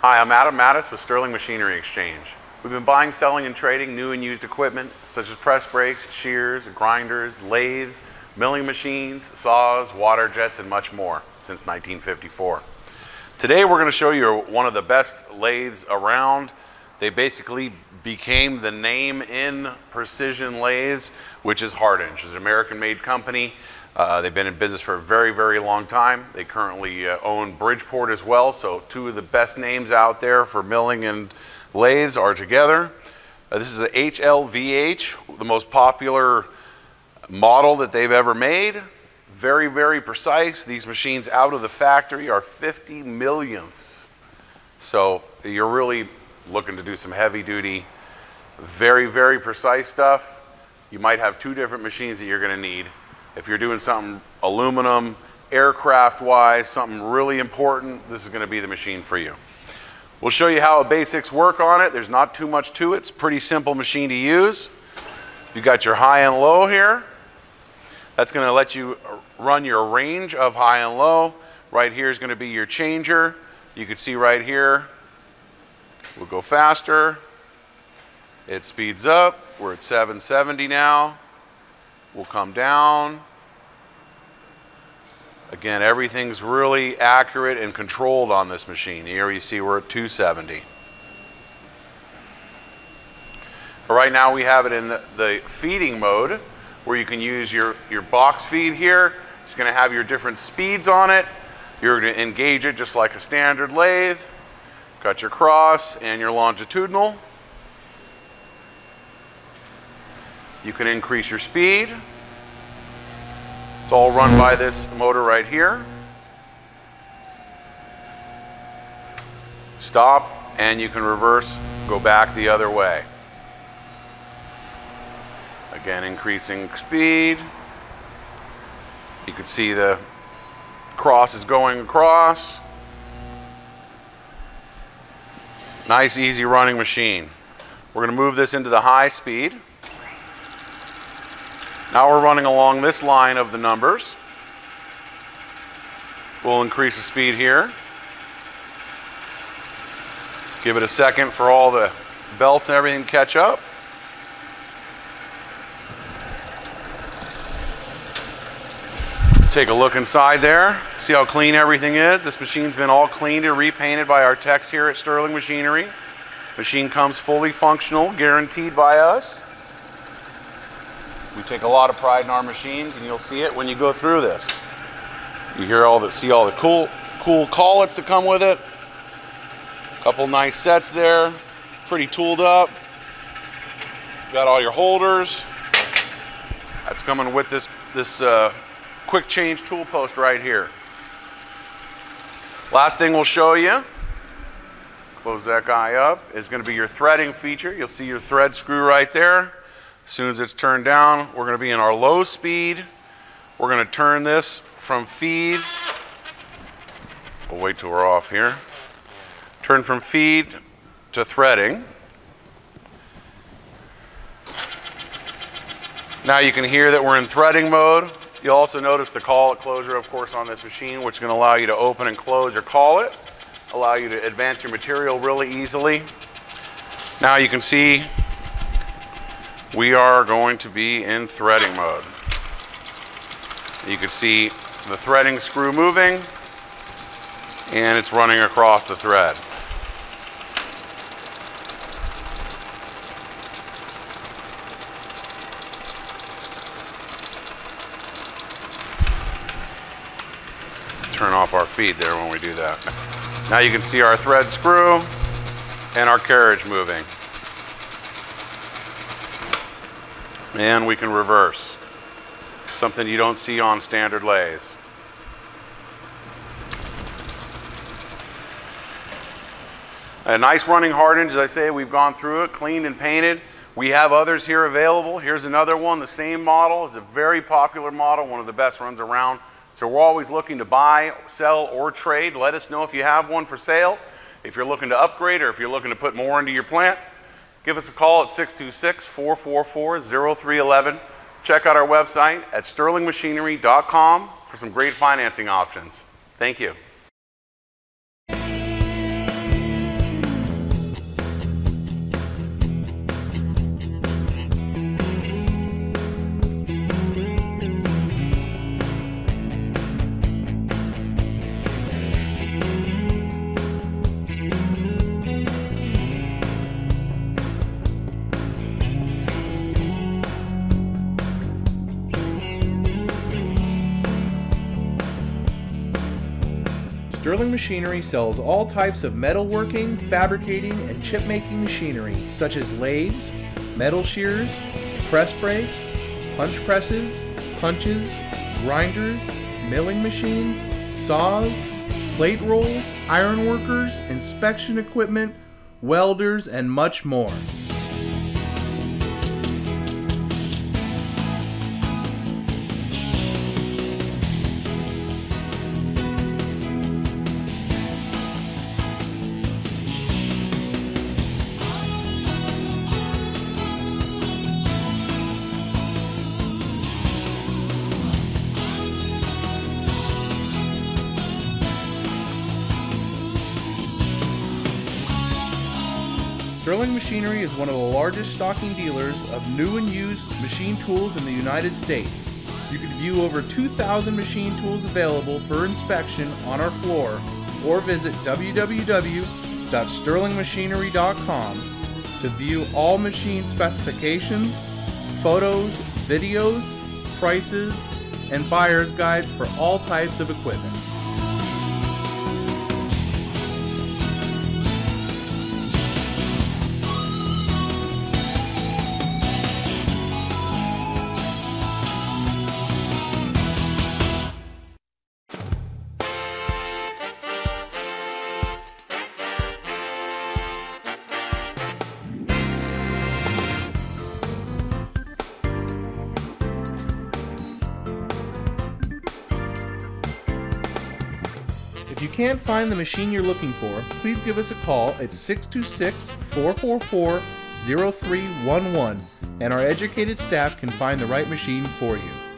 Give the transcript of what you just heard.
Hi, I'm Adam Mattis with Sterling Machinery Exchange. We've been buying, selling, and trading new and used equipment such as press brakes, shears, grinders, lathes, milling machines, saws, water jets, and much more since 1954. Today we're going to show you one of the best lathes around. They basically became the name in precision lathes, which is Hardinge. It's an American-made company. They've been in business for a very, very long time. They currently own Bridgeport as well, so two of the best names out there for milling and lathes are together. This is a HLVH, the most popular model that they've ever made. Very, very precise. These machines out of the factory are 50 millionths. So you're really looking to do some heavy duty, very, very precise stuff. You might have two different machines that you're going to need. If you're doing something aluminum, aircraft-wise, something really important, this is going to be the machine for you. We'll show you how basics work on it. There's not too much to it. It's a pretty simple machine to use. You've got your high and low here. That's going to let you run your range of high and low. Right here is going to be your changer. You can see right here, we'll go faster. It speeds up. We're at 770 now. We'll come down. Again, everything's really accurate and controlled on this machine. Here you see we're at 270. Right now we have it in the feeding mode where you can use your box feed here. It's going to have your different speeds on it. You're going to engage it just like a standard lathe. Got your cross and your longitudinal. You can increase your speed. It's all run by this motor right here. Stop, and you can reverse, go back the other way. Again, increasing speed. You can see the cross is going across. Nice, easy running machine. We're going to move this into the high speed. Now we're running along this line of the numbers. We'll increase the speed here. Give it a second for all the belts and everything to catch up. Take a look inside there. See how clean everything is. This machine's been all cleaned and repainted by our techs here at Sterling Machinery. Machine comes fully functional, guaranteed by us. We take a lot of pride in our machines, and you'll see it when you go through this. You hear see all the cool collets that come with it. A couple nice sets there, pretty tooled up. Got all your holders. That's coming with this quick change tool post right here. Last thing we'll show you, close that guy up, is going to be your threading feature. You'll see your thread screw right there. As soon as it's turned down, we're going to be in our low speed. We're going to turn this from feeds. We'll wait till we're off here. Turn from feed to threading. Now you can hear that we're in threading mode. You'll also notice the collet closure, of course, on this machine, which is going to allow you to open and close your collet, allow you to advance your material really easily. Now you can see we are going to be in threading mode. You can see the threading screw moving, and it's running across the thread. Turn off our feed there when we do that. Now you can see our thread screw and our carriage moving. And we can reverse, something you don't see on standard lathes. A nice running Hardinge, as I say, we've gone through it, cleaned and painted. We have others here available. Here's another one, the same model. It's a very popular model, one of the best runs around. So we're always looking to buy, sell, or trade. Let us know if you have one for sale. If you're looking to upgrade or if you're looking to put more into your plant, give us a call at 626-444-0311. Check out our website at sterlingmachinery.com for some great financing options. Thank you. Sterling Machinery sells all types of metalworking, fabricating, and chip-making machinery such as lathes, metal shears, press brakes, punch presses, punches, grinders, milling machines, saws, plate rolls, iron workers, inspection equipment, welders, and much more. Sterling Machinery is one of the largest stocking dealers of new and used machine tools in the United States. You can view over 2,000 machine tools available for inspection on our floor or visit www.sterlingmachinery.com to view all machine specifications, photos, videos, prices, and buyer's guides for all types of equipment. If you can't find the machine you're looking for, please give us a call at 626-444-0311 and our educated staff can find the right machine for you.